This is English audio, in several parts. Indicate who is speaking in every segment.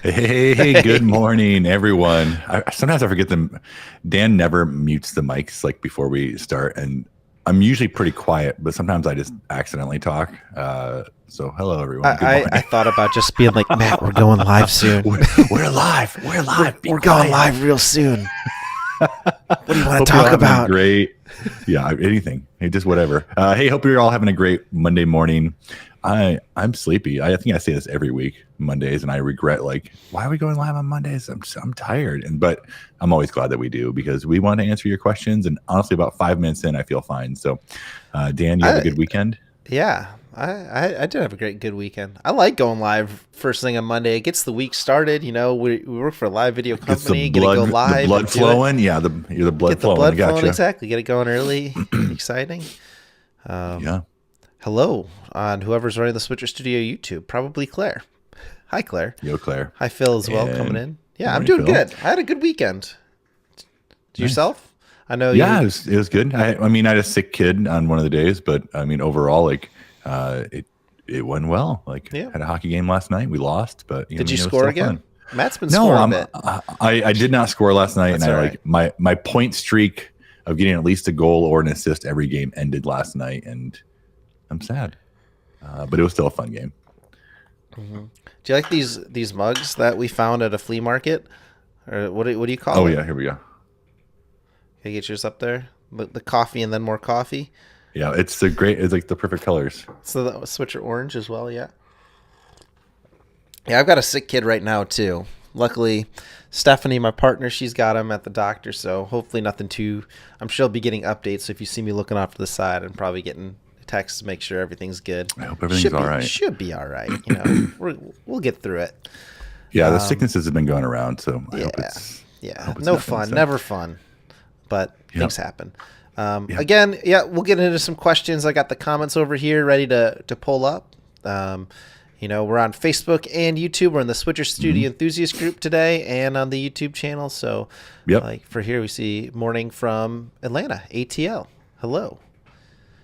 Speaker 1: Hey, good
Speaker 2: Hey.
Speaker 1: morning, everyone. Sometimes I forget them. Dan never mutes the mics like before we start, and I'm usually pretty quiet, but sometimes I just accidentally talk. So hello, everyone. Good
Speaker 2: I
Speaker 1: morning.
Speaker 2: thought about just being like, Matt, we're going live soon.
Speaker 1: we're live. We're
Speaker 2: we're
Speaker 1: live. Be
Speaker 2: we're going
Speaker 1: quiet.
Speaker 2: live real soon. What do you want to
Speaker 1: Hope you're all
Speaker 2: talk
Speaker 1: having a
Speaker 2: about?
Speaker 1: great, yeah, anything. Hey, just whatever. Hey, hope you're all having a great Monday morning. I'm sleepy. I think I say this every week, Mondays, and I regret like, why are we going live on Mondays? I'm tired, but I'm always glad that we do because we want to answer your questions. And honestly, about 5 minutes in, I feel fine. So, Dan, you have a
Speaker 2: I
Speaker 1: good weekend.
Speaker 2: Yeah, I did have a good weekend. I like going live first thing on Monday. It gets the week started. We work for a live video
Speaker 1: Gets
Speaker 2: company. Get to go
Speaker 1: the
Speaker 2: live
Speaker 1: blood
Speaker 2: and do it.
Speaker 1: flowing. Yeah, you're the blood
Speaker 2: Get the
Speaker 1: flowing. I
Speaker 2: blood flowing
Speaker 1: gotcha.
Speaker 2: exactly. Get it going early. Exciting. Um,
Speaker 1: Yeah.
Speaker 2: Hello on whoever's running the Switcher Studio YouTube. Probably Claire. Hi Claire.
Speaker 1: Yo, Claire.
Speaker 2: Hi Phil as well coming
Speaker 1: And
Speaker 2: in.
Speaker 1: good
Speaker 2: Yeah, I'm
Speaker 1: morning,
Speaker 2: doing
Speaker 1: Phil.
Speaker 2: good. I had a good weekend.
Speaker 1: Nice.
Speaker 2: Yourself? I know
Speaker 1: Yeah,
Speaker 2: you.
Speaker 1: it was good. I mean, I had a sick kid on one of the days, but I mean, overall, like, it went well. Like,
Speaker 2: Yeah.
Speaker 1: had a hockey game last night. We lost, but
Speaker 2: Did
Speaker 1: I
Speaker 2: you
Speaker 1: mean, it was
Speaker 2: score
Speaker 1: still
Speaker 2: again?
Speaker 1: fun.
Speaker 2: Matt's been
Speaker 1: No,
Speaker 2: scoring a bit.
Speaker 1: I did not score last night, and
Speaker 2: That's
Speaker 1: I
Speaker 2: all right.
Speaker 1: like my point streak of getting at least a goal or an assist every game ended last night, and I'm sad. But it was still a fun game.
Speaker 2: Hmm. Do you like these mugs that we found at a flea market, or what do you call
Speaker 1: Oh
Speaker 2: it?
Speaker 1: yeah, here we go.
Speaker 2: Can you get yours up there? The coffee and then more coffee.
Speaker 1: Yeah, it's the great. It's like the perfect colors.
Speaker 2: So the switcher orange as well. Yeah. Yeah, I've got a sick kid right now too. Luckily, Stephanie, my partner, she's got him at the doctor, so hopefully nothing too. I'm sure I'll be getting updates. So if you see me looking off to the side, I'm probably getting texts to make sure everything's good.
Speaker 1: I hope everything's all right.
Speaker 2: Should be all right. We'll get through it.
Speaker 1: Yeah, the sicknesses have been going around, so I hope
Speaker 2: Yeah,
Speaker 1: it's. I
Speaker 2: yeah.
Speaker 1: hope it's
Speaker 2: No
Speaker 1: nothing.
Speaker 2: fun,
Speaker 1: So,
Speaker 2: never fun, but
Speaker 1: yep,
Speaker 2: things happen.
Speaker 1: yep.
Speaker 2: Again, yeah, we'll get into some questions. I got the comments over here ready to pull up. We're on Facebook and YouTube. We're in the Switcher
Speaker 1: Hmm.
Speaker 2: Studio Enthusiast group today and on the YouTube channel. So,
Speaker 1: Yep.
Speaker 2: like for here, we see morning from Atlanta, ATL. Hello.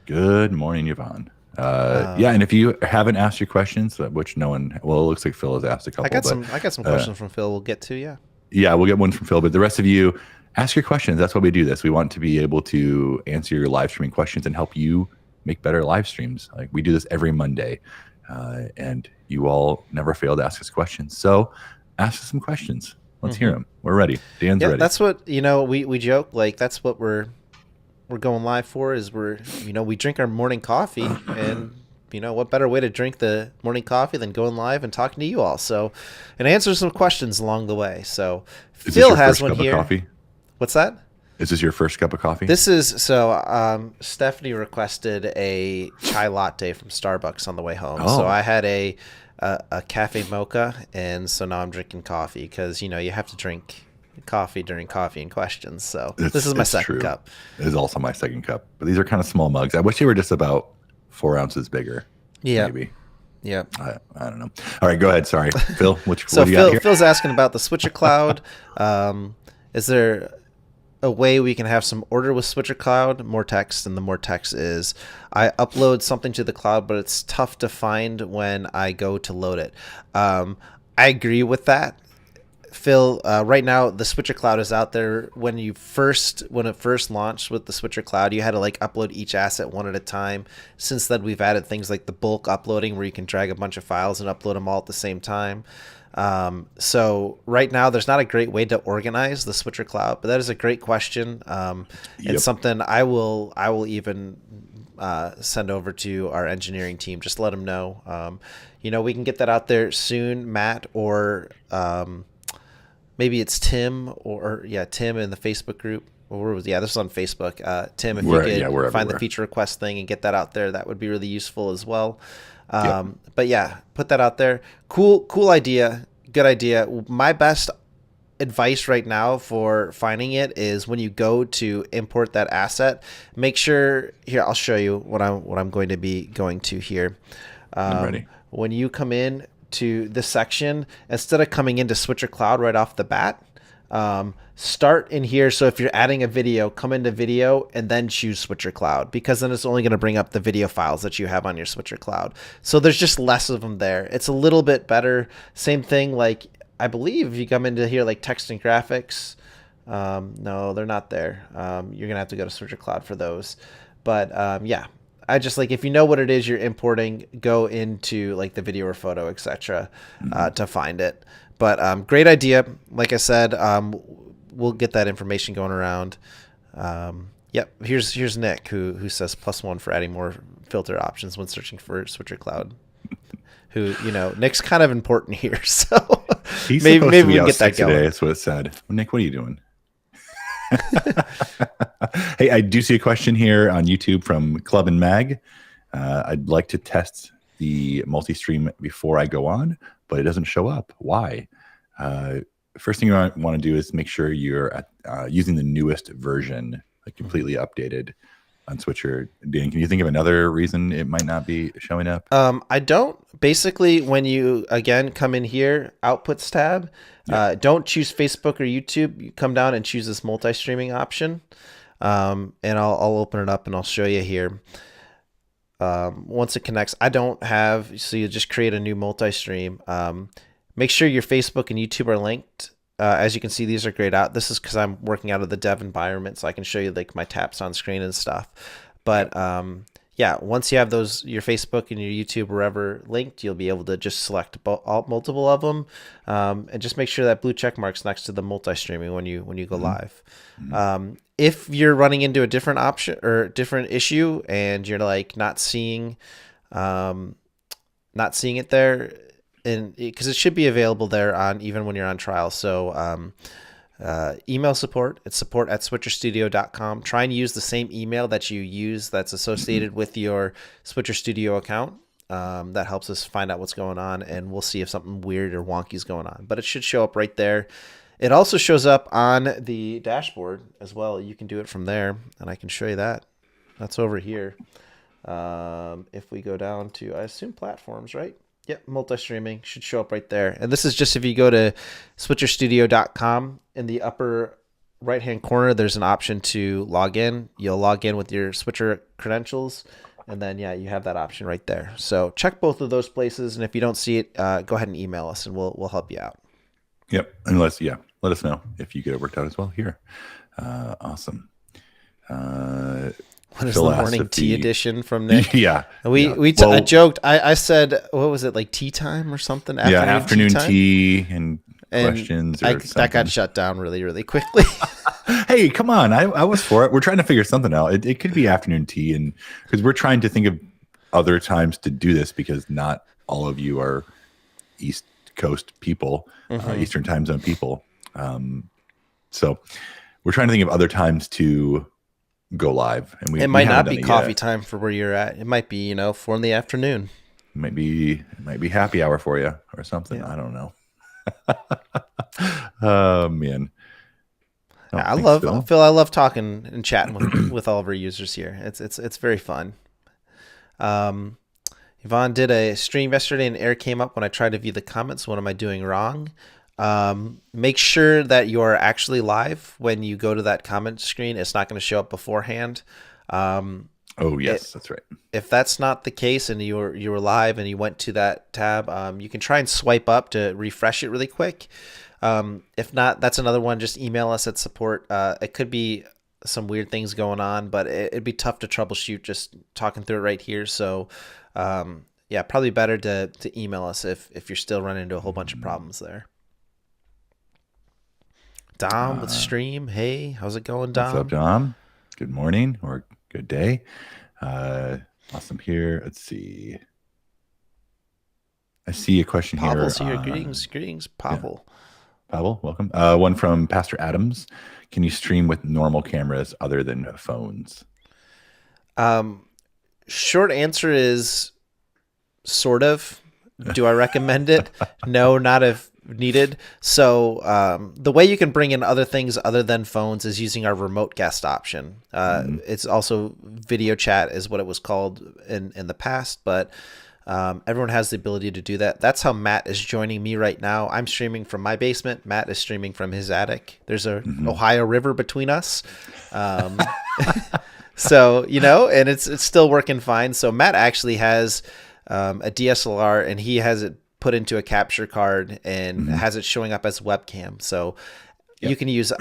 Speaker 1: Good morning, Yvonne. Yeah, and if you haven't asked your questions, which no one, well, it looks like Phil has asked a
Speaker 2: I
Speaker 1: couple,
Speaker 2: got
Speaker 1: but
Speaker 2: some. I got some questions from Phil. We'll get to. Yeah.
Speaker 1: yeah, we'll get one from Phil. But the rest of you, ask your questions. That's why we do this. We want to be able to answer your live streaming questions and help you make better live streams. Like we do this every Monday, and you all never fail to ask us questions. So ask us some questions. Let's hear them. We're ready. Dan's
Speaker 2: Yeah,
Speaker 1: ready.
Speaker 2: that's what we joke like. That's what we're going live for. Is we drink our morning coffee, and what better way to drink the morning coffee than going live and talking to you all. So, and answer some questions along the way. So,
Speaker 1: Is this
Speaker 2: Phil
Speaker 1: your
Speaker 2: has
Speaker 1: first
Speaker 2: one
Speaker 1: cup of
Speaker 2: here.
Speaker 1: coffee?
Speaker 2: What's that?
Speaker 1: Is this your first cup of coffee?
Speaker 2: This is Stephanie requested a chai latte from Starbucks on the way home. So
Speaker 1: Oh,
Speaker 2: I had a cafe mocha, and so now I'm drinking coffee because you have to drink coffee during coffee and questions. So this is my
Speaker 1: it's
Speaker 2: second
Speaker 1: true.
Speaker 2: cup.
Speaker 1: It is also my second cup, but these are kind of small mugs. I wish they were just about 4 ounces bigger.
Speaker 2: Yeah,
Speaker 1: Maybe.
Speaker 2: yeah.
Speaker 1: I don't know. All right, go ahead. Sorry, Phil. What
Speaker 2: So
Speaker 1: do you got here?
Speaker 2: Phil's asking about the Switcher Cloud. Is there a way we can have some order with Switcher Cloud? More text, and the more text is I upload something to the cloud, but it's tough to find when I go to load it. I agree with that. Phil, right now the Switcher Cloud is out there. When it first launched with the Switcher Cloud, you had to like upload each asset one at a time. Since then, we've added things like the bulk uploading, where you can drag a bunch of files and upload them all at the same time. So right now, there's not a great way to organize the Switcher Cloud, but that is a great question.
Speaker 1: Yep.
Speaker 2: It's something I will even send over to our engineering team. Just let them know. We can get that out there soon, Matt, or maybe it's Tim Tim in the Facebook group. This is on Facebook. Tim, if you
Speaker 1: We're
Speaker 2: could
Speaker 1: everywhere.
Speaker 2: find the feature request thing and get that out there, that would be really useful as well.
Speaker 1: Yep.
Speaker 2: But yeah, put that out there. Cool idea. Good idea. My best advice right now for finding it is when you go to import that asset, make sure here, I'll show you what I'm going to be going to here.
Speaker 1: I'm ready.
Speaker 2: When you come in to this section, instead of coming into Switcher Cloud right off the bat, start in here. So if you're adding a video, come into video and then choose Switcher Cloud, because then it's only going to bring up the video files that you have on your Switcher Cloud. So there's just less of them there. It's a little bit better. Same thing, like I believe if you come into here like text and graphics, no, they're not there. You're gonna have to go to Switcher Cloud for those. But yeah, I just like if you know what it is you're importing, go into like the video or photo, etc. To find it. But great idea. Like I said, we'll get that information going around. Yep. Here's Nick who says +1 for adding more filter options when searching for Switcher Cloud. Who, Nick's kind of important here, so
Speaker 1: He's
Speaker 2: maybe
Speaker 1: supposed to be
Speaker 2: we can
Speaker 1: out
Speaker 2: get that
Speaker 1: sick today.
Speaker 2: going.
Speaker 1: That's what it said. Nick, what are you doing? Hey, I do see a question here on YouTube from Club and Mag. I'd like to test the multi-stream before I go on, but it doesn't show up. Why? First thing you want to do is make sure you're using the newest version, like completely updated on Switcher. Dan, can you think of another reason it might not be showing up?
Speaker 2: I don't. Basically, when you, again, come in here, Outputs tab, don't choose Facebook or YouTube. You come down and choose this multi-streaming option. And I'll open it up and I'll show you here. Once it connects, I don't have, so you just create a new multi-stream. Make sure your Facebook and YouTube are linked. As you can see, these are grayed out. This is because I'm working out of the dev environment, so I can show you like my taps on screen and stuff. But yeah, once you have those, your Facebook and your YouTube wherever linked, you'll be able to just select multiple of them, and just make sure that blue check mark's next to the multi-streaming when you go live. If you're running into a different option or different issue and you're like not seeing it there, and because it should be available there on even when you're on trial. So email support. It's support@switcherstudio.com. Try and use the same email that you use that's associated with your Switcher Studio account. That helps us find out what's going on, and we'll see if something weird or wonky is going on. But it should show up right there. It also shows up on the dashboard as well. You can do it from there, and I can show you that. That's over here. If we go down to, I assume platforms, right? Yep, multi-streaming should show up right there. And this is just if you go to switcherstudio.com, in the upper right-hand corner, there's an option to log in. You'll log in with your Switcher credentials, and then, yeah, you have that option right there. So check both of those places, and if you don't see it, go ahead and email us, and we'll help you out.
Speaker 1: Yep. Let us know if you get it worked out as well here. Awesome.
Speaker 2: What is the morning tea edition from Nick?
Speaker 1: Yeah.
Speaker 2: I joked. I said, what was it, like tea time or something?
Speaker 1: Afternoon tea and questions.
Speaker 2: That got shut down really, really quickly.
Speaker 1: Hey, come on. I was for it. We're trying to figure something out. It could be afternoon tea, and because we're trying to think of other times to do this, because not all of you are East Coast people, Eastern time zone people. So we're trying to think of other times to go live, and
Speaker 2: it might not be coffee time for where you're at. It might be 4 in the afternoon.
Speaker 1: It might be happy hour for you or something. Yeah. I don't know. Oh man,
Speaker 2: I love talking and chatting with all of our users here. It's very fun. Yvonne did a stream yesterday and error came up when I tried to view the comments. What am I doing wrong? Make sure that you are actually live when you go to that comment screen. It's not going to show up beforehand.
Speaker 1: Oh yes, that's right.
Speaker 2: If that's not the case and you were live and you went to that tab, you can try and swipe up to refresh it really quick. If not, that's another one. Just email us at support. It could be some weird things going on, but it'd be tough to troubleshoot just talking through it right here. So, yeah, probably better to email us if you're still running into a whole bunch of problems there. Dom with stream. Hey, how's it going, Dom?
Speaker 1: What's up, Dom? Good morning or good day. Awesome here. Let's see. I see a question
Speaker 2: Pavel's
Speaker 1: here.
Speaker 2: Greetings, Pavel.
Speaker 1: Yeah. Pavel, welcome. One from Pastor Adams. Can you stream with normal cameras other than phones?
Speaker 2: Short answer is sort of. Do I recommend it? No, not if needed. So the way you can bring in other things other than phones is using our remote guest option. It's also video chat is what it was called in the past, but everyone has the ability to do that. That's how Matt is joining me right now. I'm streaming from my basement. Matt is streaming from his attic. There's a Ohio River between us. So, and it's still working fine. So Matt actually has a DSLR and he has it put into a capture card and has it showing up as webcam. So you can use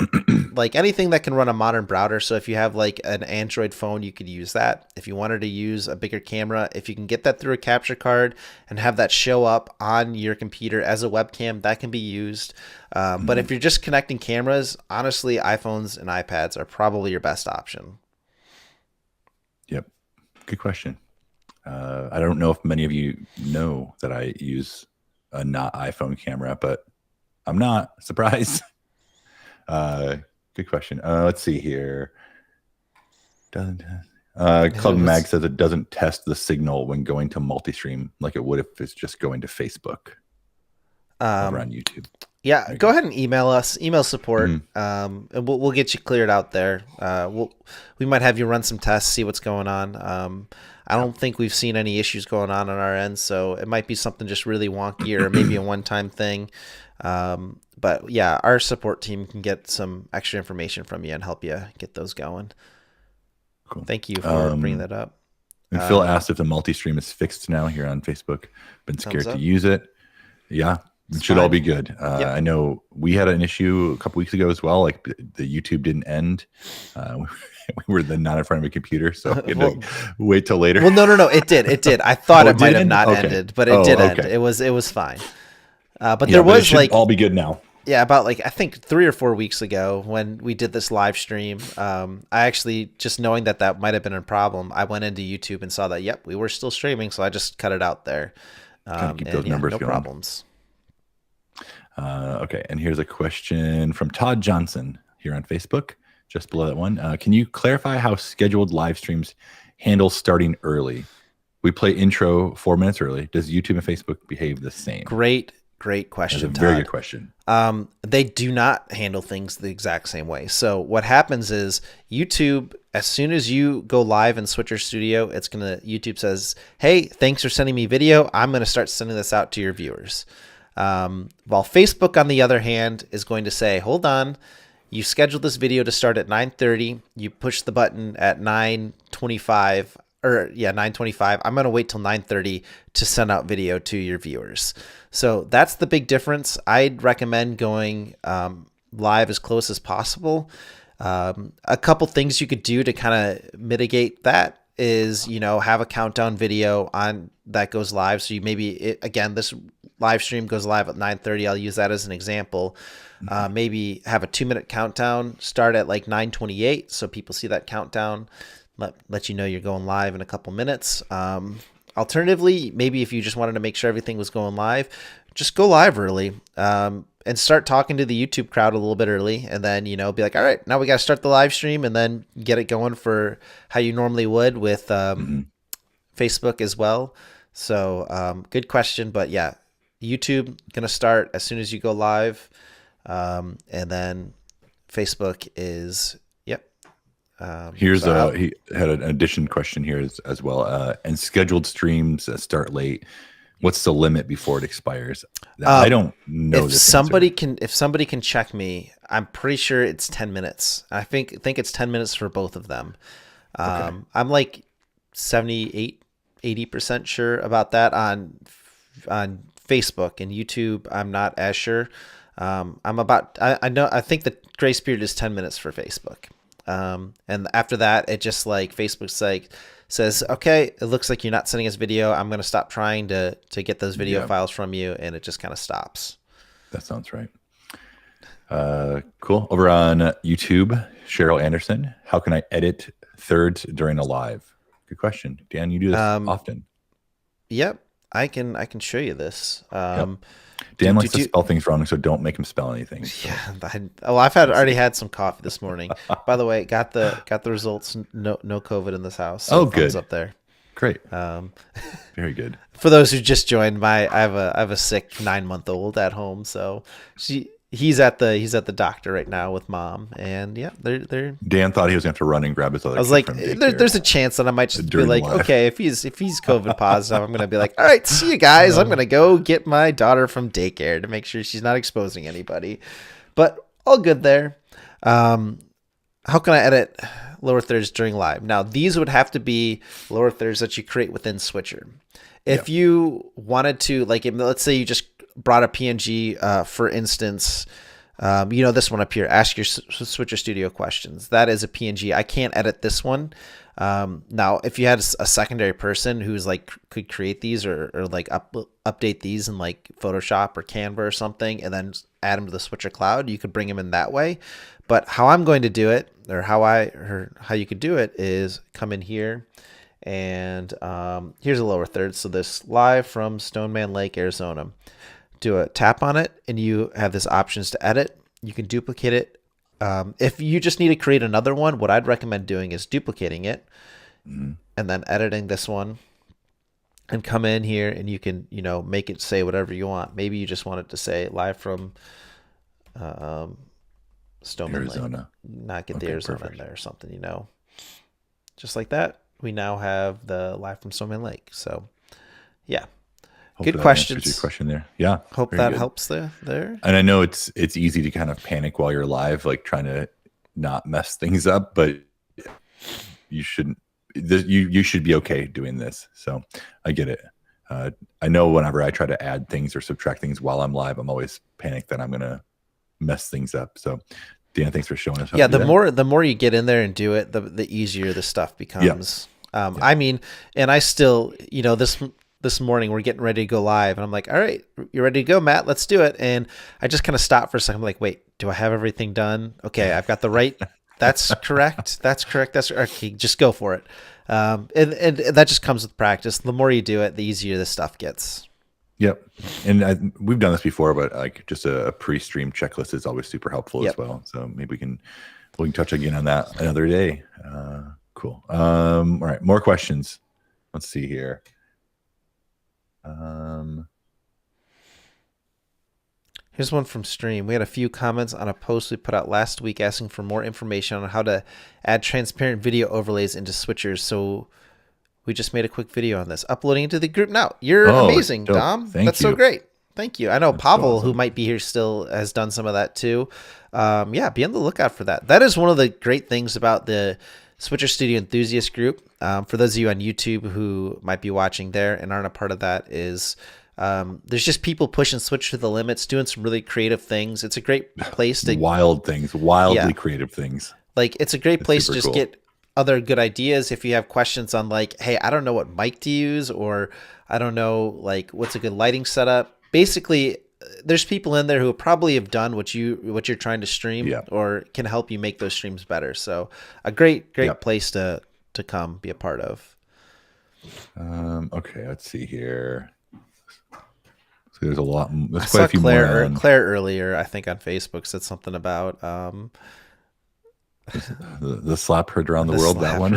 Speaker 2: like anything that can run a modern browser. So if you have like an Android phone, you could use that. If you wanted to use a bigger camera, if you can get that through a capture card and have that show up on your computer as a webcam, that can be used. But if you're just connecting cameras, honestly, iPhones and iPads are probably your best option.
Speaker 1: Yep. Good question. I don't know if many of you know that I use a not iPhone camera, but I'm not surprised. Good question. Let's see here. Club Mag says it doesn't test the signal when going to multi-stream like it would if it's just going to Facebook over on YouTube.
Speaker 2: Yeah, go ahead and email us, email support, and we'll get you cleared out there. We might have you run some tests, see what's going on. I don't think we've seen any issues going on our end, so it might be something just really wonky or maybe a one-time thing. But yeah, our support team can get some extra information from you and help you get those going.
Speaker 1: Cool.
Speaker 2: Thank you for bringing that up.
Speaker 1: And Phil asked if the multi-stream is fixed now here on Facebook. Been scared to use it. Yeah, it should all be good. I know we had an issue a couple weeks ago as well. Like the YouTube didn't end. We were then not in front of a computer, so we had to wait till later.
Speaker 2: Well, no, it did. It did. I thought it might have not ended, but it did end. It was fine. But there was
Speaker 1: it should all be good now.
Speaker 2: Yeah, about like I think 3 or 4 weeks ago when we did this live stream, I actually just knowing that might have been a problem, I went into YouTube and saw that we were still streaming, so I just cut it out there.
Speaker 1: Keep those numbers
Speaker 2: no
Speaker 1: going.
Speaker 2: Problems.
Speaker 1: Okay, and here's a question from Todd Johnson here on Facebook, just below that one. Can you clarify how scheduled live streams handle starting early? We play intro 4 minutes early. Does YouTube and Facebook behave the same?
Speaker 2: Great question.
Speaker 1: That's a very good question.
Speaker 2: They do not handle things the exact same way. So what happens is YouTube, as soon as you go live in Switcher Studio, YouTube says, "Hey, thanks for sending me video. I'm going to start sending this out to your viewers." While Facebook, on the other hand, is going to say, "Hold on, you scheduled this video to start at 9:30. You push the button at 9:25." 9:25. I'm going to wait till 9:30 to send out video to your viewers. So that's the big difference. I'd recommend going live as close as possible. A couple things you could do to kind of mitigate that is, have a countdown video on that goes live. So this live stream goes live at 9:30. I'll use that as an example. Maybe have a 2-minute countdown, start at like 9:28 so people see that countdown. Let you know you're going live in a couple minutes. Alternatively, maybe if you just wanted to make sure everything was going live, just go live early and start talking to the YouTube crowd a little bit early, and then be like, all right, now we got to start the live stream, and then get it going for how you normally would with Facebook as well. So good question, but yeah, YouTube gonna start as soon as you go live, and then Facebook is.
Speaker 1: Here's he had an addition question here as well. And scheduled streams start late. What's the limit before it expires? I don't know.
Speaker 2: If somebody can check me, I'm pretty sure it's 10 minutes. I think it's 10 minutes for both of them. I'm like 78-80% sure about that on Facebook. And YouTube, I'm not as sure. I think the grace period is 10 minutes for Facebook. And after that, it just like Facebook's like says, okay, it looks like you're not sending us video. I'm going to stop trying to get those video files from you. And it just kind of stops.
Speaker 1: That sounds right. Cool. Over on YouTube, Cheryl Anderson, how can I edit thirds during a live? Good question. Dan, you do this often.
Speaker 2: Yep. I can show you this.
Speaker 1: Dan likes to spell things wrong, so don't make him spell anything. So.
Speaker 2: Yeah. I've already had some coffee this morning. By the way, got the results. No COVID in this house. So
Speaker 1: good.
Speaker 2: Up there.
Speaker 1: Great. Very good.
Speaker 2: For those who just joined, I have a sick 9-month-old at home, so he's at the doctor right now with mom, and they're.
Speaker 1: Dan thought he was going to have to run and grab his other.
Speaker 2: I was like, there's a chance that I might just be like, okay, if he's COVID positive, I'm going to be like, all right, see you guys. I'm going to go get my daughter from daycare to make sure she's not exposing anybody, but all good there. How can I edit lower thirds during live. Now, these would have to be lower thirds that you create within Switcher. If you wanted to, like, let's say you just brought a PNG, for instance, this one up here, ask your Switcher Studio questions. That is a PNG. I can't edit this one. Now, if you had a secondary person who's like could create these or like update these in like Photoshop or Canva or something, and then add them to the Switcher Cloud, you could bring them in that way. But how I'm going to do it, or how you could do it, is come in here, and here's a lower third. So this live from Stoneman Lake, Arizona. Do a tap on it, and you have this options to edit. You can duplicate it. If you just need to create another one, what I'd recommend doing is duplicating it and then editing this one, and come in here and you can, make it say whatever you want. Maybe you just want it to say live from Stoneman
Speaker 1: Arizona.
Speaker 2: Lake. Not get the Arizona in there or something, Just like that, we now have the live from Stoneman Lake. So, yeah. Good questions.
Speaker 1: Your question there. Yeah.
Speaker 2: Hope that helps there.
Speaker 1: And I know it's easy to kind of panic while you're live, like trying to not mess things up, but you shouldn't. You should be okay doing this. So I get it. I know whenever I try to add things or subtract things while I'm live, I'm always panicked that I'm gonna mess things up. So Dan, thanks for showing us.
Speaker 2: Yeah, the more you get in there and do it, the easier the stuff becomes. I mean, and I still, this morning we're getting ready to go live, and I'm like, all right, you ready to go, Matt? Let's do it. And I just kind of stopped for a second. I'm like, wait, do I have everything done? Okay, I've got the right. That's correct. That's correct. That's okay. Just go for it. And that just comes with practice. The more you do it, the easier the stuff gets.
Speaker 1: Yep. And we've done this before, but like just a pre-stream checklist is always super helpful as well. So maybe we can touch again on that another day. Cool. All right. More questions. Let's see here.
Speaker 2: Here's one from Stream. We had a few comments on a post we put out last week asking for more information on how to add transparent video overlays into switchers. So we just made a quick video on this, uploading into the group now. You're amazing, dope. Dom. That's so great. Thank you. I know Pavel, who might be here still, has done some of that too. Be on the lookout for that. That is one of the great things about the Switcher Studio Enthusiast group. For those of you on YouTube who might be watching there and aren't a part of that, is there's just people pushing Switch to the limits, doing some really creative things. It's a great place to
Speaker 1: wildly creative things.
Speaker 2: Like, it's a great place to just get other good ideas. If you have questions on like, hey, I don't know what mic to use, or I don't know like what's a good lighting setup. Basically, there's people in there who probably have done what you're trying to stream, or can help you make those streams better. So a great place to come be a part of.
Speaker 1: Okay, let's see here. So there's a lot. There's
Speaker 2: I
Speaker 1: quite
Speaker 2: saw
Speaker 1: a few
Speaker 2: Claire
Speaker 1: more.
Speaker 2: Claire earlier, I think on Facebook, said something about
Speaker 1: the slap heard around the world. That one.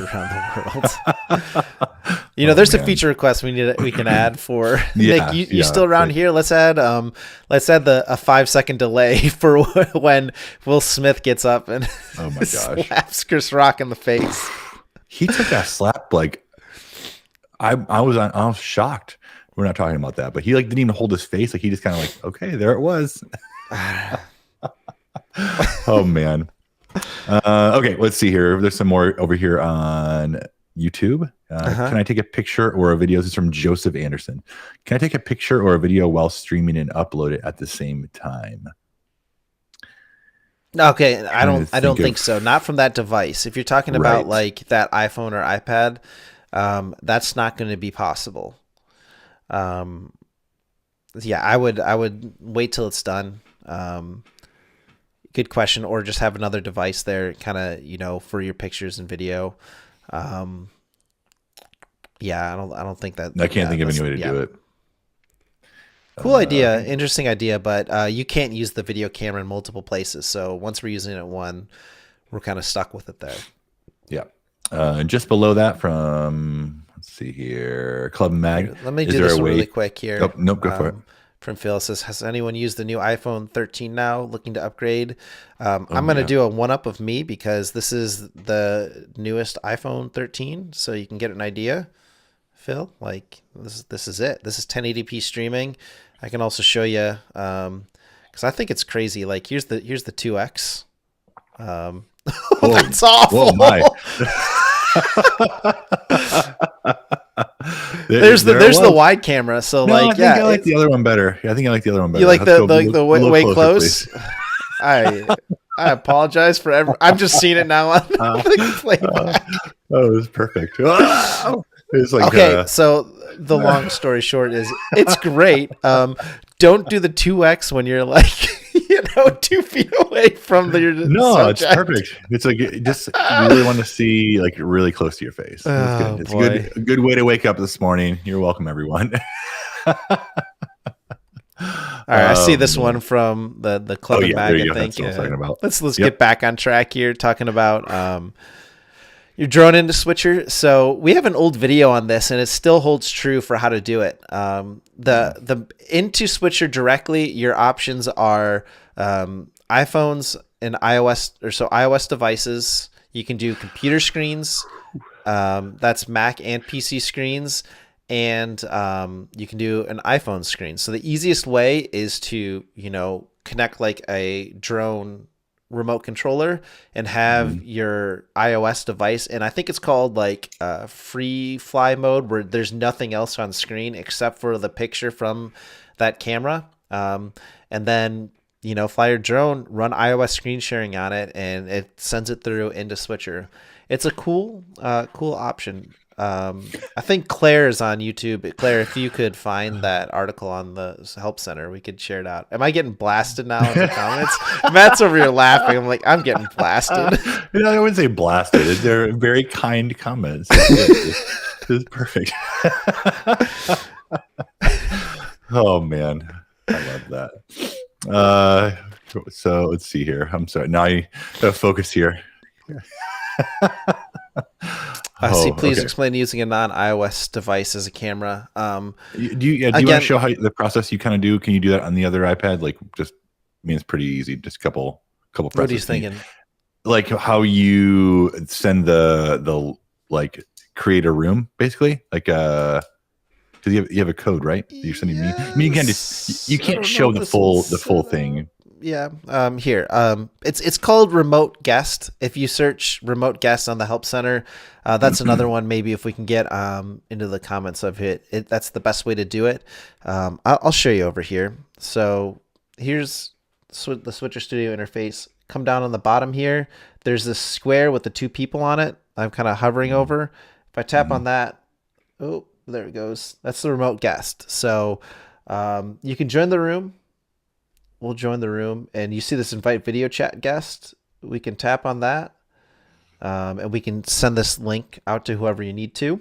Speaker 2: There's a feature request we can add for Nick. You still around here? Let's add a 5-second delay for when Will Smith gets up and slaps Chris Rock in the face.
Speaker 1: He took that slap like I was shocked. We're not talking about that, but he like didn't even hold his face. Like he just kind of like, okay, there it was. Oh man. Okay, let's see here. There's some more over here on YouTube. Can I take a picture or a video? This is from Joseph Anderson. Can I take a picture or a video while streaming and upload it at the same time?
Speaker 2: Okay, I don't think so. Not from that device. If you're talking about like that iPhone or iPad, that's not going to be possible. I would wait till it's done. Good question. Or just have another device there, kind of, for your pictures and video. I don't think that.
Speaker 1: I can't think of any way to do it.
Speaker 2: Cool idea, interesting idea, but you can't use the video camera in multiple places. So once we're using it at one, we're kind of stuck with it there.
Speaker 1: Yeah. Just below that, from let's see here, Club Mag.
Speaker 2: Let me do this really quick here.
Speaker 1: Oh, nope, go for it.
Speaker 2: From Phil says, has anyone used the new iPhone 13 now, looking to upgrade? I'm going to do a one-up of me, because this is the newest iPhone 13, so you can get an idea. Phil, like this is it. This is 1080p streaming. I can also show you, because I think it's crazy. Like here's the 2X.
Speaker 1: Whoa,
Speaker 2: That's awful.
Speaker 1: whoa, my.
Speaker 2: there's
Speaker 1: There
Speaker 2: the wide camera. So
Speaker 1: no,
Speaker 2: like,
Speaker 1: I think I like the other one better. I think I like the other one better.
Speaker 2: You like
Speaker 1: Let's go
Speaker 2: the
Speaker 1: a little
Speaker 2: way
Speaker 1: closer,
Speaker 2: close?
Speaker 1: please.
Speaker 2: I apologize for I'm just seeing it now on the playback.
Speaker 1: Oh, it was perfect. It's like
Speaker 2: okay, so the long story short is it's great. Don't do the 2x when you're like 2 feet away from your subject.
Speaker 1: It's perfect. It's like just you really want to see like really close to your face. It's good. It's a good way to wake up this morning. You're welcome, everyone.
Speaker 2: All right, I see this one from the Club and Mag. I think. Let's get back on track here, talking about your drone into switcher. So we have an old video on this, and it still holds true for how to do it. The into switcher directly, your options are iPhones and iOS devices. You can do computer screens. That's Mac and PC screens. And you can do an iPhone screen. So the easiest way is to, connect like a drone remote controller and have your iOS device. And I think it's called like free fly mode, where there's nothing else on screen except for the picture from that camera. And then, fly your drone, run iOS screen sharing on it, and it sends it through into switcher. It's a cool option. I think Claire is on YouTube. Claire, if you could find that article on the help center, we could share it out. Am I getting blasted now in the comments? Matt's over here laughing. I'm like, I'm getting blasted.
Speaker 1: I wouldn't say blasted. They're very kind comments. It's perfect. Oh man, I love that. So let's see here. I'm sorry. Now I gotta focus here.
Speaker 2: Please explain using a non-iOS device as a camera.
Speaker 1: Do you want to show how the process you kind of do? Can you do that on the other iPad? Like, it's pretty easy. Just a couple presses.
Speaker 2: What are you thinking?
Speaker 1: Like how you send the like create a room, basically. Like because you have a code, right? You're sending me. I mean, you can't show the full thing.
Speaker 2: Yeah. Here. It's called Remote Guest. If you search Remote Guest on the Help Center, that's another one. Maybe if we can get into the comments of it, that's the best way to do it. I'll show you over here. So here's the Switcher Studio interface. Come down on the bottom here. There's this square with the 2 people on it. I'm kind of hovering over. If I tap on that, oh, there it goes. That's the Remote Guest. So you can join the room. We'll join the room, and you see this invite video chat guest. We can tap on that, and we can send this link out to whoever you need to.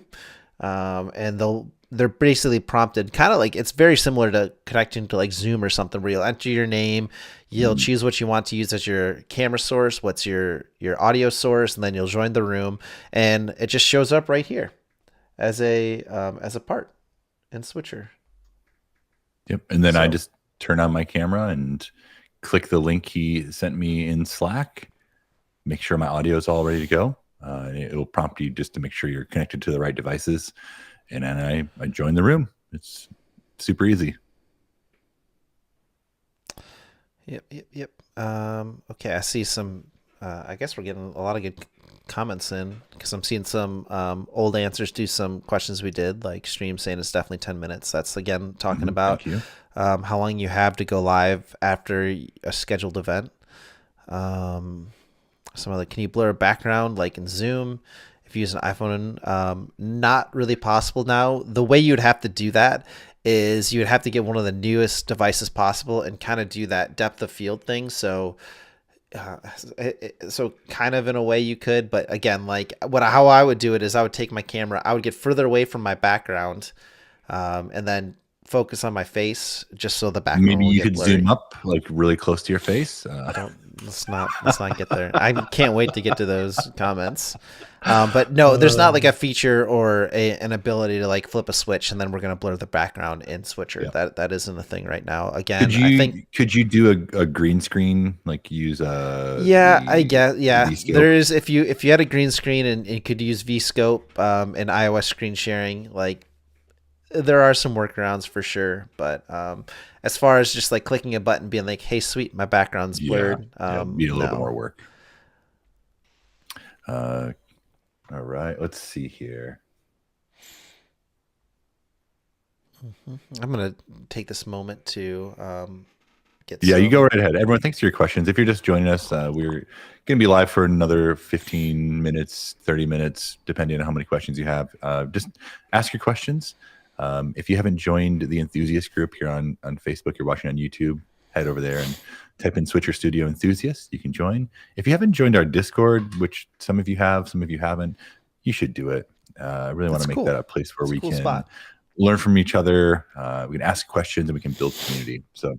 Speaker 2: And they're basically prompted, kind of like it's very similar to connecting to like Zoom or something, where you'll enter your name, you'll choose what you want to use as your camera source, what's your audio source, and then you'll join the room, and it just shows up right here as a part in Switcher.
Speaker 1: Yep, and then I just turn on my camera and click the link he sent me in Slack, make sure my audio is all ready to go. It will prompt you just to make sure you're connected to the right devices. And then I join the room. It's super easy.
Speaker 2: Yep. Okay, I see some, I guess we're getting a lot of good comments in, because I'm seeing some old answers to some questions we did, like Stream saying it's definitely 10 minutes. That's, again, talking about how long you have to go live after a scheduled event. Some other, can you blur a background like in Zoom if you use an iPhone? Not really possible now. The way you'd have to do that is you would have to get one of the newest devices possible and kind of do that depth of field thing. So kind of in a way you could, but again, like how I would do it is I would take my camera, I would get further away from my background, and then focus on my face just so the background.
Speaker 1: Maybe you could zoom up like really close to your face.
Speaker 2: Let's not get there. I can't wait to get to those comments. But no, there's not like a feature or an ability to like flip a switch and then we're going to blur the background in Switcher. Yeah. That isn't a thing right now. Again,
Speaker 1: could you do a green screen, like use
Speaker 2: I guess. Yeah, there is, if you had a green screen and you could use vScope and iOS screen sharing, like there are some workarounds for sure. But as far as just like clicking a button being like, hey, sweet, my background's blurred.
Speaker 1: Need a little bit more work. Uh, all right, let's see here.
Speaker 2: I'm gonna take this moment to get
Speaker 1: Yeah, you go
Speaker 2: some.
Speaker 1: right ahead. Everyone, thanks for your questions. If you're just joining us, we're going to be live for another 15 minutes, 30 minutes, depending on how many questions you have. Just ask your questions. If you haven't joined the enthusiast group here on Facebook, you're watching on YouTube, head over there and type in Switcher Studio Enthusiast. You can join. If you haven't joined our Discord, which some of you have, some of you haven't, you should do it. I really want
Speaker 2: That's
Speaker 1: to make
Speaker 2: cool.
Speaker 1: that a place where
Speaker 2: It's a
Speaker 1: we
Speaker 2: cool
Speaker 1: can
Speaker 2: spot.
Speaker 1: learn from each other. We can ask questions and we can build community. So,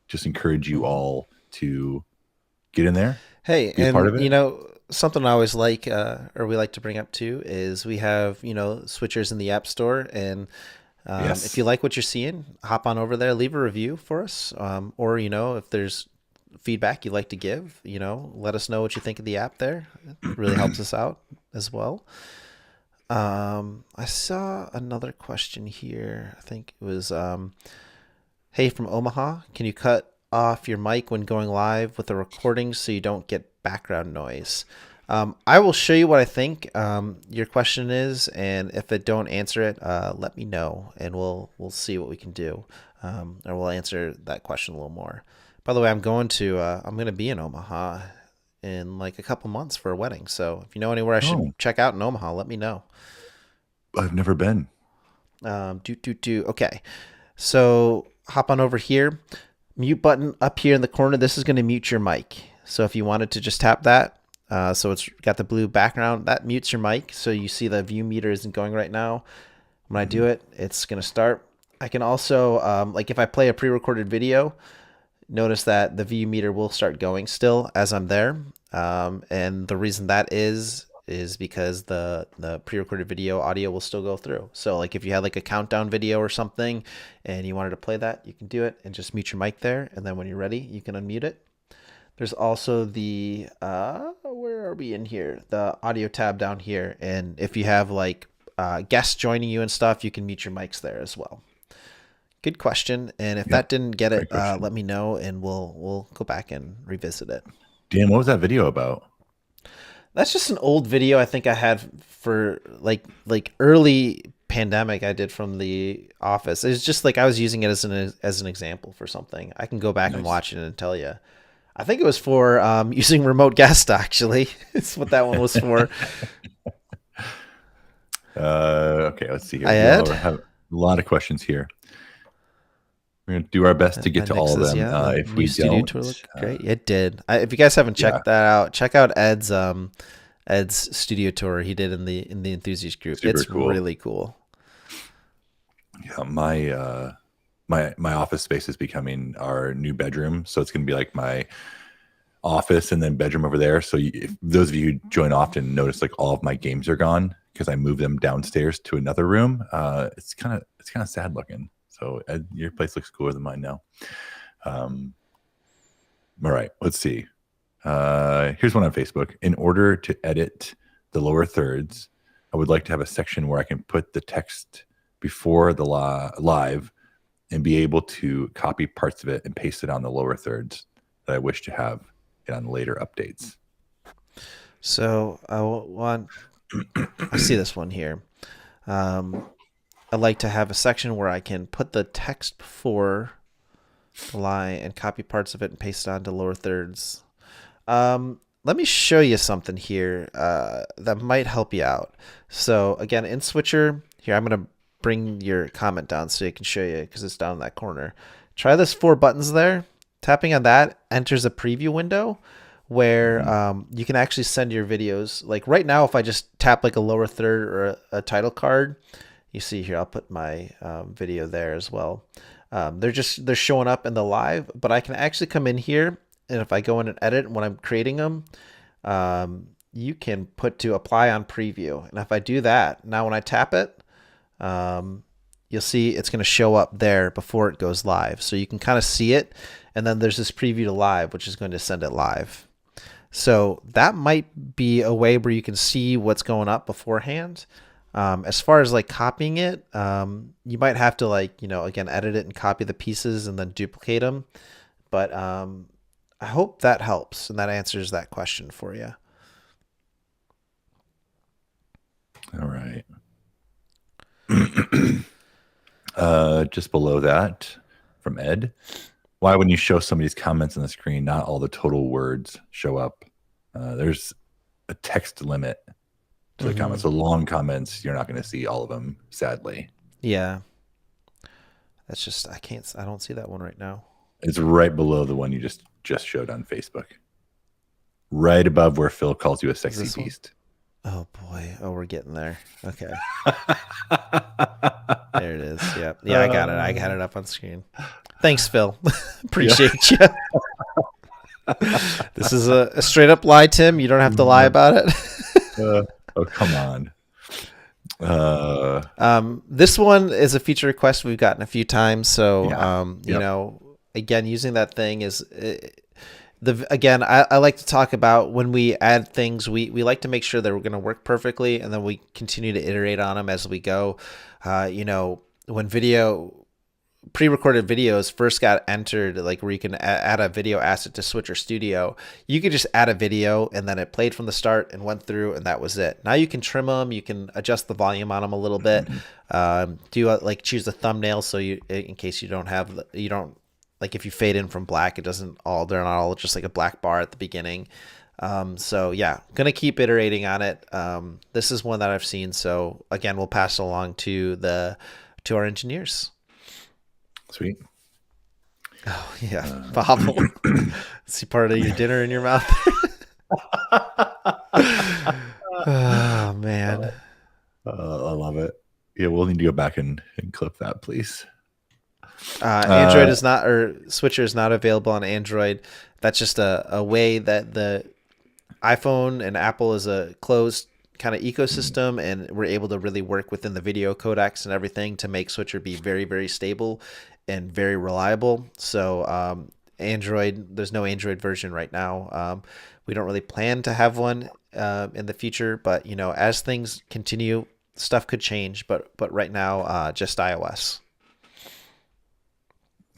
Speaker 1: just encourage you
Speaker 2: Mhm.
Speaker 1: all to get in there,
Speaker 2: Hey,
Speaker 1: be a part
Speaker 2: and
Speaker 1: of it.
Speaker 2: something I always like, or we like to bring up too, is we have switchers in the App Store, and if you
Speaker 1: Yes.
Speaker 2: like what you're seeing, hop on over there, leave a review for us, or if there's feedback you'd like to give, let us know what you think of the app. There, it really helps us out as well. I saw another question here. I think it was, hey, from Omaha, can you cut off your mic when going live with the recording so you don't get background noise? I will show you what I think your question is, and if it don't answer it, let me know, and we'll see what we can do, or we'll answer that question a little more. By the way, I'm going to be in Omaha in like a couple months for a wedding. So if you know anywhere I should
Speaker 1: Oh,
Speaker 2: check out in Omaha, let me know.
Speaker 1: I've never been.
Speaker 2: Okay. So hop on over here. Mute button up here in the corner. This is going to mute your mic. So if you wanted to just tap that, so it's got the blue background, that mutes your mic. So you see the view meter isn't going right now. When I do
Speaker 1: Mhm.
Speaker 2: it, it's going to start. I can also, like if I play a pre-recorded video, notice that the view meter will start going still as I'm there. And the reason that is because the pre-recorded video audio will still go through. So like if you had like a countdown video or something and you wanted to play that, you can do it and just mute your mic there. And then when you're ready, you can unmute it. There's also the where are we in here? The audio tab down here. And if you have like guests joining you and stuff, you can mute your mics there as well. Good question. And if
Speaker 1: Yeah,
Speaker 2: that didn't get it,
Speaker 1: great question.
Speaker 2: let me know and we'll go back and revisit it.
Speaker 1: Dan, what was that video about?
Speaker 2: That's just an old video I think I had for like early pandemic I did from the office. It's just like I was using it as an example for something. I can go back and
Speaker 1: Nice.
Speaker 2: watch it and tell you. I think it was for using remote guest actually. It's what that one was for.
Speaker 1: Okay, let's see here.
Speaker 2: I
Speaker 1: We all
Speaker 2: had.
Speaker 1: have a lot of questions here. We're going to do our best to
Speaker 2: My
Speaker 1: get to all of
Speaker 2: mixes,
Speaker 1: them.
Speaker 2: yeah. The
Speaker 1: If
Speaker 2: new
Speaker 1: we
Speaker 2: studio tour
Speaker 1: don't,
Speaker 2: looked great. It did. If you guys haven't
Speaker 1: yeah,
Speaker 2: checked that out, check out Ed's studio tour he did in the enthusiast group.
Speaker 1: super
Speaker 2: It's
Speaker 1: cool.
Speaker 2: really cool.
Speaker 1: Yeah, my office space is becoming our new bedroom, so it's going to be like my office and then bedroom over there. So if those of you who join often notice like all of my games are gone because I moved them downstairs to another room. It's kind of sad looking. So your place looks cooler than mine now. Um, all right, let's see. Here's one on Facebook. In order to edit the lower thirds, I would like to have a section where I can put the text before the live and be able to copy parts of it and paste it on the lower thirds that I wish to have it on later updates.
Speaker 2: So I see this one here. Um, I like to have a section where I can put the text before the line and copy parts of it and paste it onto lower thirds. Let me show you something here that might help you out. So again, in Switcher, here I'm going to bring your comment down so it can show you because it's down in that corner. Try this 4 buttons there. Tapping on that enters a preview window where
Speaker 1: Mhm.
Speaker 2: you can actually send your videos. Like right now, if I just tap like a lower third or a title card, you see here, I'll put my video there as well. They're showing up in the live, but I can actually come in here and if I go in and edit when I'm creating them, you can put to apply on preview. And if I do that, now when I tap it, you'll see it's going to show up there before it goes live. So you can kind of see it. And then there's this preview to live, which is going to send it live. So that might be a way where you can see what's going up beforehand. As far as like copying it, you might have to like, again, edit it and copy the pieces and then duplicate them. But I hope that helps and that answers that question for you.
Speaker 1: All right. Just below that from Ed. Why, when you show somebody's comments on the screen, not all the total words show up? There's a text limit to the comments. So long comments, you're not going to see all of them, sadly.
Speaker 2: Yeah. That's just, I don't see that one right now.
Speaker 1: It's right below the one you just showed on Facebook. Right above where Phil calls you a sexy beast.
Speaker 2: Oh boy. Oh, we're getting there. Okay. There it is. Yeah. Yeah, I got it. I got it up on screen. Thanks, Phil. Appreciate you. This is a straight up lie, Tim. You don't have to lie about it.
Speaker 1: Oh, come on.
Speaker 2: This one is a feature request we've gotten a few times. So,
Speaker 1: Yeah.
Speaker 2: you know, again, using that thing is again, I like to talk about when we add things, we like to make sure that we're going to work perfectly, and then we continue to iterate on them as we go. You know, when pre-recorded videos first got entered, like where you can add a video asset to Switcher Studio, you could just add a video and then it played from the start and went through, and that was it. Now you can trim them, you can adjust the volume on them a little bit, like choose the thumbnail, so you, in case you don't like, if you fade in from black, they're not all just like a black bar at the beginning. So yeah, gonna keep iterating on it. This is one that I've seen, so again, we'll pass it along to our engineers.
Speaker 1: Sweet.
Speaker 2: Oh yeah, Bobble. See part of your dinner in your mouth. Oh man,
Speaker 1: I love it. Yeah, we'll need to go back and clip that, please.
Speaker 2: Android is not, or Switcher is not available on Android. That's just a way that the iPhone and Apple is a closed kind of ecosystem, and we're able to really work within the video codecs and everything to make Switcher be very, very stable and very reliable. So Android, there's no Android version right now. We don't really plan to have one in the future, but you know, as things continue, stuff could change. But right now, just iOS.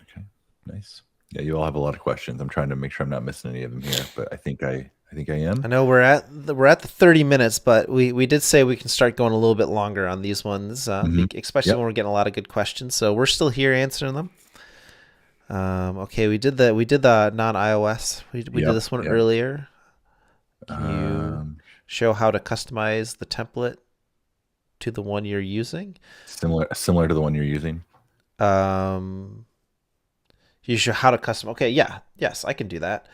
Speaker 1: Okay, nice. Yeah, you all have a lot of questions. I'm trying to make sure I'm not missing any of them here, but I think I am.
Speaker 2: I know we're at the 30 minutes, but we did say we can start going a little bit longer on these ones, especially when we're getting a lot of good questions. So we're still here answering them. Okay, we did the non-iOS. We did this one earlier. Can you show how to customize the template to the one you're using?
Speaker 1: Similar to the one you're using.
Speaker 2: You show how to custom. Okay, yes, I can do that.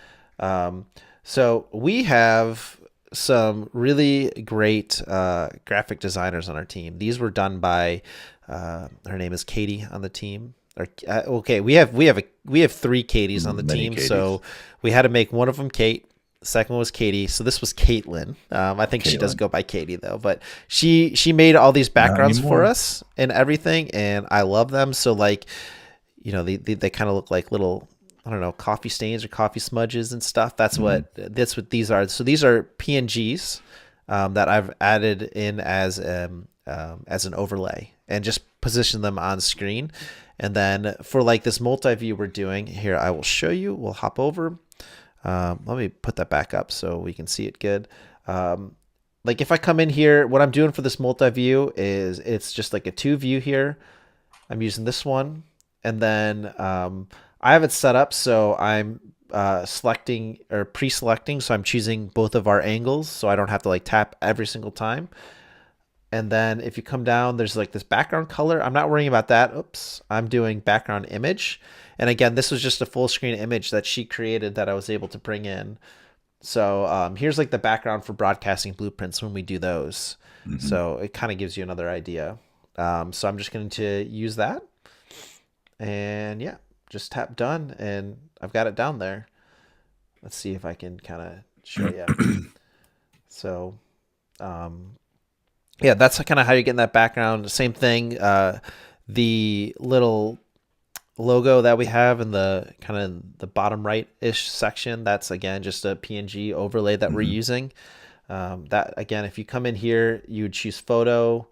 Speaker 2: So we have some really great graphic designers on our team. These were done by her name is Katie on the team. Okay, we have 3 Katies on the team.
Speaker 1: Katies.
Speaker 2: So we had to make one of them Kate. The second one was Katie. So this was Caitlin. I think she does go by Katie though, but she made all these backgrounds for us and everything, and I love them. So like, you know, they kind of look like little, I don't know, coffee stains or coffee smudges and stuff. That's what these are. So these are PNGs that I've added in as an overlay and just position them on screen. And then for like this multi-view we're doing here, I will show you. We'll hop over. Let me put that back up so we can see it good. Like if I come in here, what I'm doing for this multi-view is it's just like a 2 view here. I'm using this one. And then I have it set up so I'm selecting or pre-selecting, so I'm choosing both of our angles so I don't have to like tap every single time. And then if you come down, there's like this background color. I'm not worrying about that. Oops. I'm doing background image. And again, this was just a full screen image that she created that I was able to bring in. So here's like the background for broadcasting blueprints when we do those. So it kind of gives you another idea. So I'm just going to use that. And yeah, just tap done, and I've got it down there. Let's see if I can kind of show you. So, yeah, that's kind of how you're getting that background. Same thing. The little logo that we have in the kind of the bottom right-ish section, that's again just a PNG overlay that we're using. That again, if you come in here, you would choose photo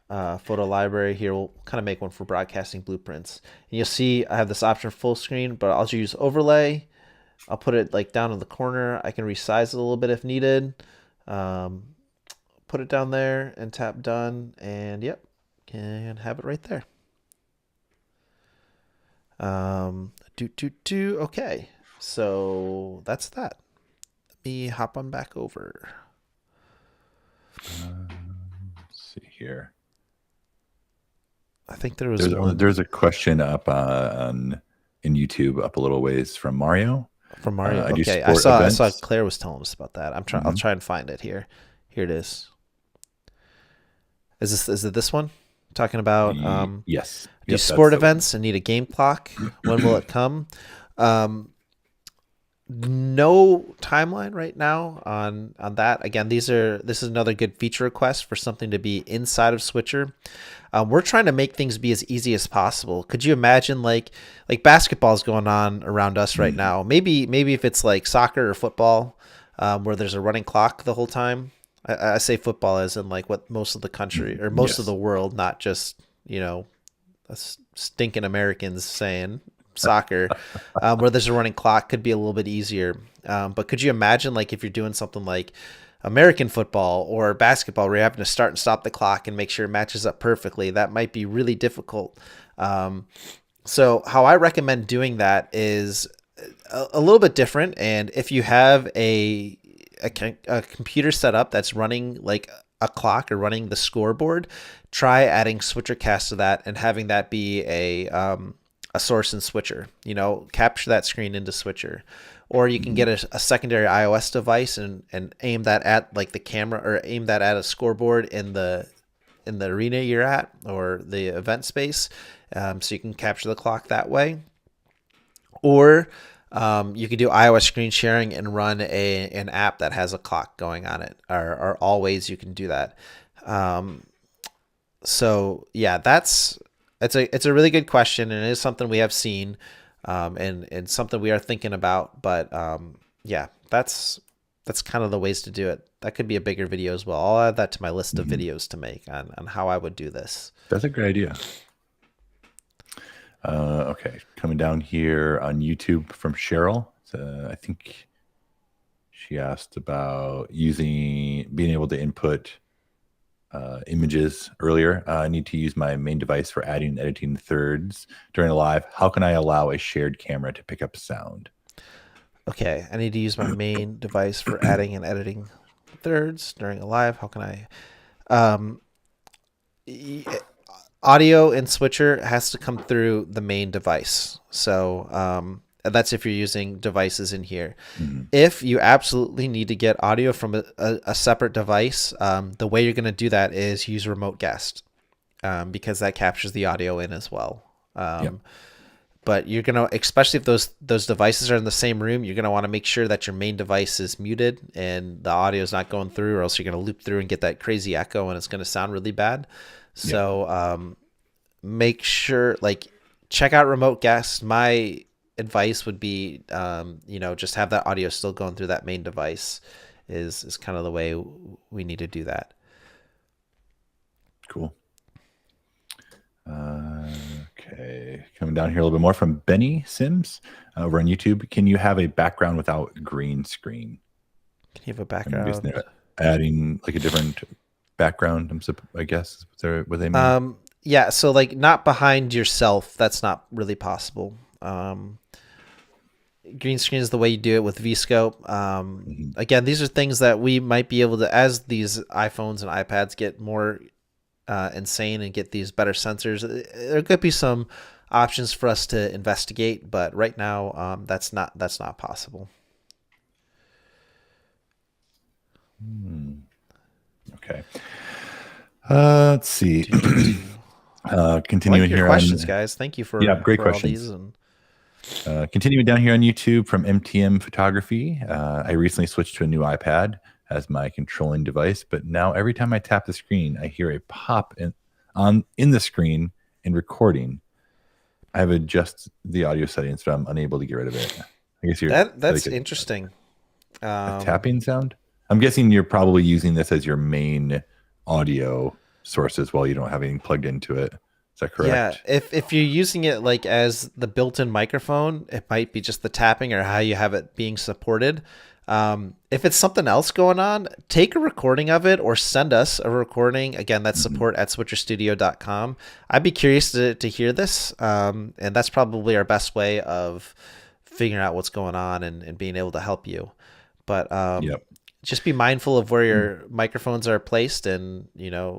Speaker 2: library. Here we'll kind of make one for broadcasting blueprints, and you'll see I have this option full screen, but I'll just use overlay. I'll put it like down in the corner. I can resize it a little bit if needed. put it down there and tap done, and yep, can have it right there. Okay, so that's that. Let me hop on back over.
Speaker 1: Let's see here.
Speaker 2: I think there was one
Speaker 1: there's a question up on in YouTube up a little ways from Mario.
Speaker 2: from Mario.
Speaker 1: I do
Speaker 2: Okay,
Speaker 1: sport
Speaker 2: I saw
Speaker 1: events.
Speaker 2: Claire was telling us about that. I'll try and find it here. Here it is. Is it this one? Talking about
Speaker 1: Yes.
Speaker 2: do
Speaker 1: Yep,
Speaker 2: sport
Speaker 1: that's the one.
Speaker 2: events and need a game clock. When will it come? No timeline right now on that. Again, this is another good feature request for something to be inside of Switcher. We're trying to make things be as easy as possible. Could you imagine like basketball's going on around us right now? Maybe if it's like soccer or football, where there's a running clock the whole time. I say football as in like what most of the country or most of
Speaker 1: Yes.
Speaker 2: the world, not just us stinking Americans saying soccer, where there's a running clock could be a little bit easier. But could you imagine like if you're doing something like American football or basketball where you're having to start and stop the clock and make sure it matches up perfectly? That might be really difficult. So how I recommend doing that is a little bit different. And if you have a computer set up that's running like a clock or running the scoreboard, try adding SwitcherCast to that and having that be a source in Switcher. Capture that screen into Switcher. Or you can get a secondary iOS device and aim that at like the camera, or aim that at a scoreboard in the arena you're at or the event space, so you can capture the clock that way. Or you could do iOS screen sharing and run an app that has a clock going on it. Are all ways you can do that. So yeah, it's a really good question, and it is something we have seen, and something we are thinking about. But yeah, that's kind of the ways to do it. That could be a bigger video as well. I'll add that to my list of videos to make on how I would do this.
Speaker 1: That's a great idea. Okay, coming down here on YouTube from Cheryl. I think she asked about being able to input images earlier. I need to use my main device for adding and editing thirds during a live. How can I allow a shared camera to pick up sound?
Speaker 2: Okay, I need to use my main device for adding and editing thirds during a live. How can I? Audio in Switcher has to come through the main device. So that's if you're using devices in here. If you absolutely need to get audio from a separate device, the way you're going to do that is use Remote Guest, because that captures the audio in as well. But you're going to, especially if those devices are in the same room, you're going to want to make sure that your main device is muted and the audio is not going through, or else you're going to loop through and get that crazy echo and it's going to sound really bad. So make sure, check out Remote Guest. My advice would be, just have that audio still going through that main device is kind of the way we need to do that.
Speaker 1: Cool. Okay, coming down here a little bit more from Benny Sims over on YouTube. Can you have a background without green screen?
Speaker 2: Can you have a background?
Speaker 1: Adding like a different background, I guess. Is that what they mean?
Speaker 2: Yeah, so not behind yourself. That's not really possible. Green screen is the way you do it with Vscope. Again, these are things that we might be able to, as these iPhones and iPads get more insane and get these better sensors, there could be some options for us to investigate, but right now that's not possible.
Speaker 1: Okay. Let's see. Continuing here
Speaker 2: questions, guys. Thank you for
Speaker 1: great
Speaker 2: for
Speaker 1: questions.
Speaker 2: All these
Speaker 1: continuing down here on YouTube from MTM Photography. I recently switched to a new iPad as my controlling device, but now every time I tap the screen, I hear a pop in the screen in recording. I have adjusted the audio settings, but I'm unable to get rid of it. I guess
Speaker 2: that's interesting.
Speaker 1: A tapping sound. I'm guessing you're probably using this as your main audio source as well. You don't have anything plugged into it. Is that correct?
Speaker 2: Yeah, if you're using it as the built-in microphone, it might be just the tapping or how you have it being supported. If it's something else going on, take a recording of it or send us a recording. Again, that's support@switcherstudio.com. I'd be curious to hear this. And that's probably our best way of figuring out what's going on and being able to help you. But
Speaker 1: Yep.
Speaker 2: just be mindful of where your microphones are placed, and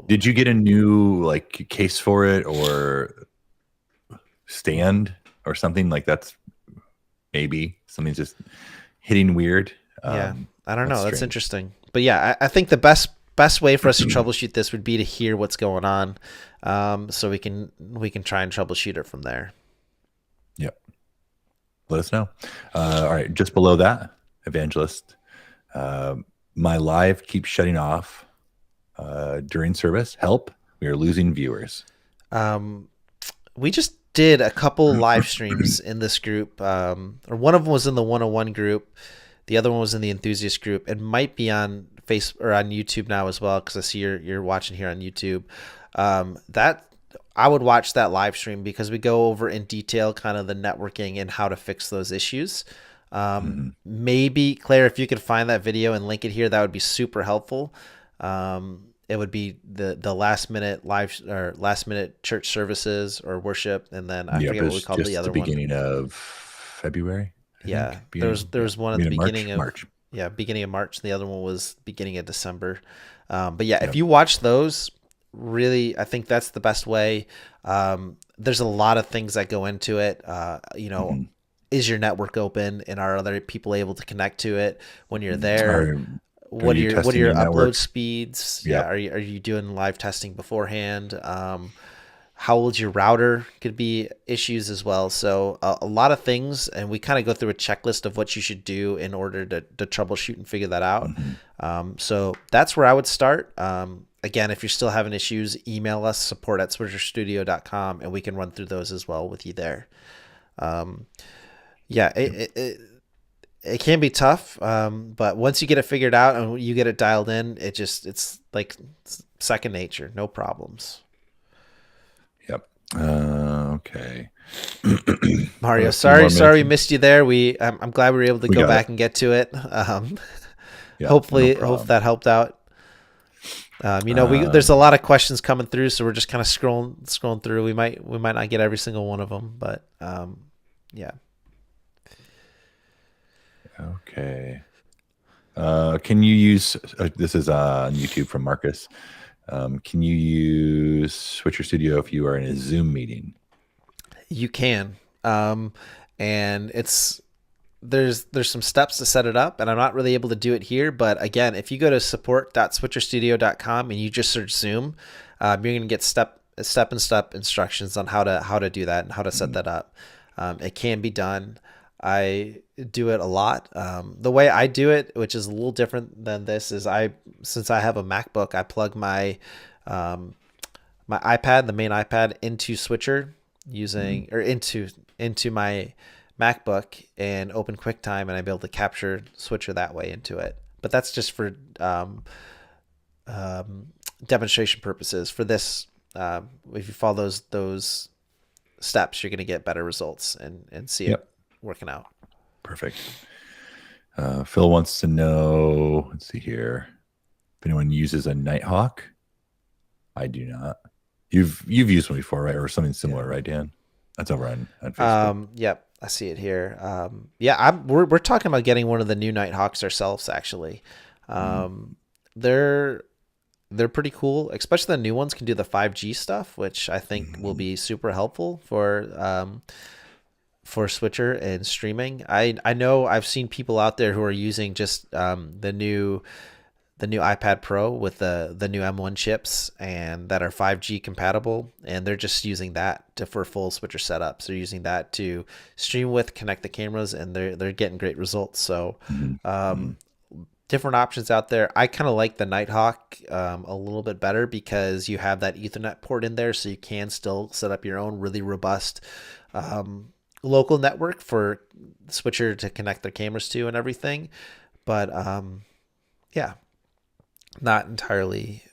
Speaker 1: Did you get a new like case for it or stand or something like that's maybe something's just hitting weird?
Speaker 2: Yeah, I don't know. That's
Speaker 1: strange.
Speaker 2: interesting. But yeah, I think the best way for us to troubleshoot this would be to hear what's going on, so we can try and troubleshoot it from there.
Speaker 1: Yep. Let us know. All right, just below that, Evangelist. My live keeps shutting off during service. Help! We are losing viewers.
Speaker 2: We just did a couple live streams in this group, or one of them was in the 101 group. The other one was in the enthusiast group. It might be on Facebook or on YouTube now as well, because I see you're watching here on YouTube. That I would watch that live stream because we go over in detail kind of the networking and how to fix those issues. Maybe Claire, if you could find that video and link it here, that would be super helpful. It would be the last minute live or last minute church services or worship, and then I forget what we called the other one.
Speaker 1: Beginning of February.
Speaker 2: Yeah, there was one at the beginning of
Speaker 1: March.
Speaker 2: Yeah, beginning of March. The other one was beginning of December. But yeah, if you watch those, really, I think that's the best way. There's a lot of things that go into it. Is your network open, and are other people able to connect to it when you're there? What are your upload speeds?
Speaker 1: Yep.
Speaker 2: Yeah, are you doing live testing beforehand? How old's your router? Could be issues as well. So a lot of things, and we kind of go through a checklist of what you should do in order to troubleshoot and figure that out. So that's where I would start. Again, if you're still having issues, email us, support@switcherstudio.com, and we can run through those as well with you there. It can be tough, but once you get it figured out and you get it dialed in, it's like second nature, no problems.
Speaker 1: Yep. Okay.
Speaker 2: Mario, sorry we missed you there. I'm glad we were able to go back and get to it. Hopefully, hope that helped out. There's a lot of questions coming through, so we're just kind of scrolling through. We might not get every single one of them, but yeah.
Speaker 1: Okay. Can you use this is on YouTube from Marcus? Can you use Switcher Studio if you are in a Zoom meeting?
Speaker 2: You can, and there's some steps to set it up, and I'm not really able to do it here. But again, if you go to support.switcherstudio.com and you just search Zoom, you're going to get step instructions on how to do that and how to set that up. It can be done. I do it a lot. The way I do it, which is a little different than this, is since I have a MacBook, I plug my my iPad, the main iPad, into Switcher using or into my MacBook and open QuickTime, and I'm able to capture Switcher that way into it. But that's just for demonstration purposes. For this, if you follow those steps, you're going to get better results and see it working out.
Speaker 1: Perfect. Phil wants to know, let's see here, if anyone uses a Nighthawk. I do not. You've used one before, right? Or something similar, right, Dan? That's over on Facebook.
Speaker 2: Yep, I see it here. We're talking about getting one of the new Nighthawks ourselves, actually. They're pretty cool, especially the new ones can do the 5G stuff, which I think will be super helpful for Switcher and streaming. I know I've seen people out there who are using just the new iPad Pro with the new M1 chips and that are 5G compatible, and they're just using that for full Switcher setups. They're using that to stream with, connect the cameras, and they're getting great results. So different options out there. I kind of like the Nighthawk a little bit better because you have that Ethernet port in there, so you can still set up your own really robust local network for Switcher to connect their cameras to and everything. But not entirely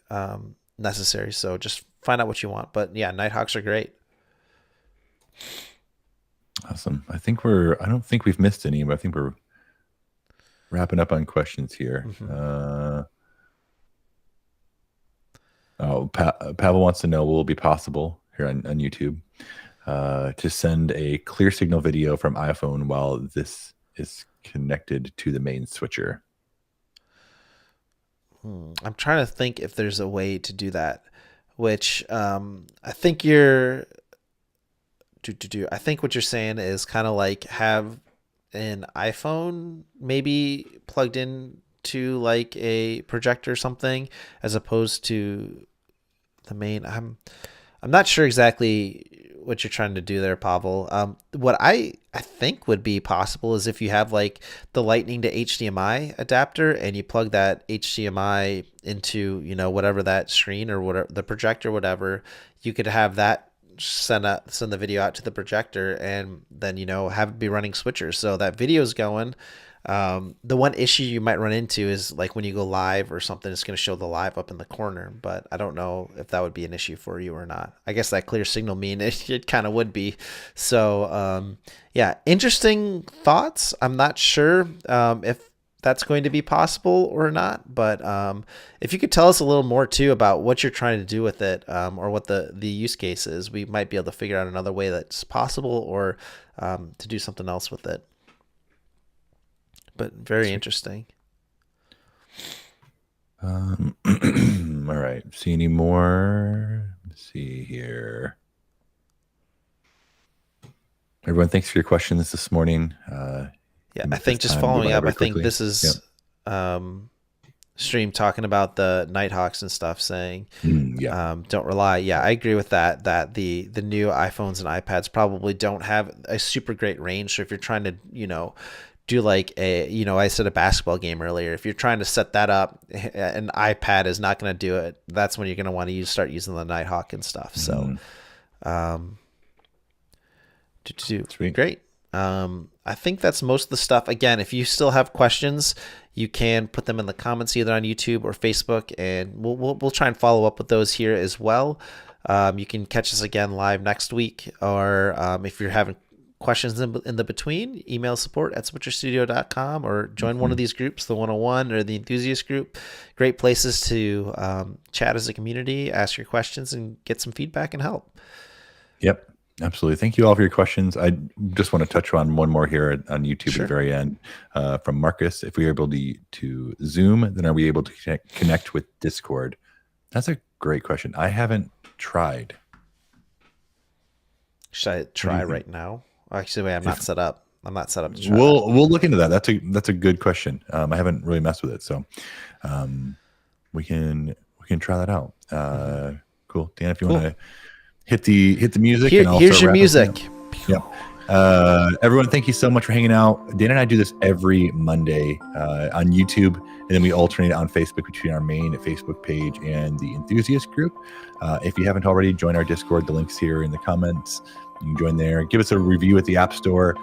Speaker 2: necessary. So just find out what you want. But yeah, Nighthawks are great.
Speaker 1: Awesome. I don't think we've missed any, but I think we're wrapping up on questions here. Pavel wants to know, will it be possible here on YouTube to send a clear signal video from iPhone while this is connected to the main switcher?
Speaker 2: I'm trying to think if there's a way to do that, which I think you're I think what you're saying is kind of like have an iPhone maybe plugged in to like a projector or something, as opposed to the main. I'm not sure exactly what you're trying to do there, Pavel. What I think would be possible is if you have like the Lightning to HDMI adapter and you plug that HDMI into, you know, whatever that screen or whatever the projector, whatever, you could have that send the video out to the projector and then, you know, have it be running switchers. So that video is going. The one issue you might run into is like when you go live or something, it's going to show the live up in the corner, but I don't know if that would be an issue for you or not. I guess that clear signal mean it kind of would be. So, yeah, interesting thoughts. I'm not sure, if that's going to be possible or not, but, if you could tell us a little more too about what you're trying to do with it, or what the use case is, we might be able to figure out another way that's possible or, to do something else with it. But very interesting.
Speaker 1: All right. See any more? Let's see here. Everyone, thanks for your questions this morning.
Speaker 2: Yeah, I think just following up, I think this is Stream talking about the Nighthawks and stuff, saying don't rely. Yeah, I agree with that. That the new iPhones and iPads probably don't have a super great range. So if you're trying to, you know, do like a, you know, I said a basketball game earlier. If you're trying to set that up, an iPad is not going to do it. That's when you're going to want to start using the Nighthawk and stuff. So, great. I think that's most of the stuff. Again, if you still have questions, you can put them in the comments either on YouTube or Facebook, and we'll try and follow up with those here as well. You can catch us again live next week, or if you're having questions in the between, email support@switcherstudio.com or join one of these groups, the 101 or the enthusiast group. Great places to chat as a community, ask your questions, and get some feedback and help.
Speaker 1: Yep, absolutely. Thank you all for your questions. I just want to touch on one more here on YouTube at the very end, from Marcus. If we are able to Zoom, then are we able to connect with Discord? That's a great question. I haven't tried.
Speaker 2: Should I try right now? Actually, wait, I'm not set up. I'm not set up to try.
Speaker 1: We'll look into that. That's a good question. I haven't really messed with it, so we can try that out. Cool, Dan. If you want to hit the music,
Speaker 2: here's your music.
Speaker 1: Yeah. Everyone, thank you so much for hanging out. Dan and I do this every Monday on YouTube, and then we alternate on Facebook between our main Facebook page and the enthusiast group. If you haven't already, join our Discord. The link's here in the comments. You can join there. Give us a review at the App Store.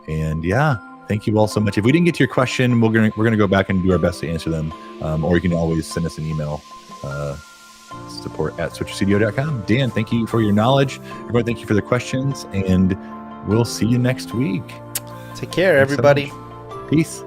Speaker 1: And yeah, thank you all so much. If we didn't get to your question, we're gonna go back and do our best to answer them. Or you can always send us an email, support@switcherstudio.com. Dan, thank you for your knowledge. Everyone, thank you for the questions, and we'll see you next week.
Speaker 2: Take care, everybody.
Speaker 1: Peace.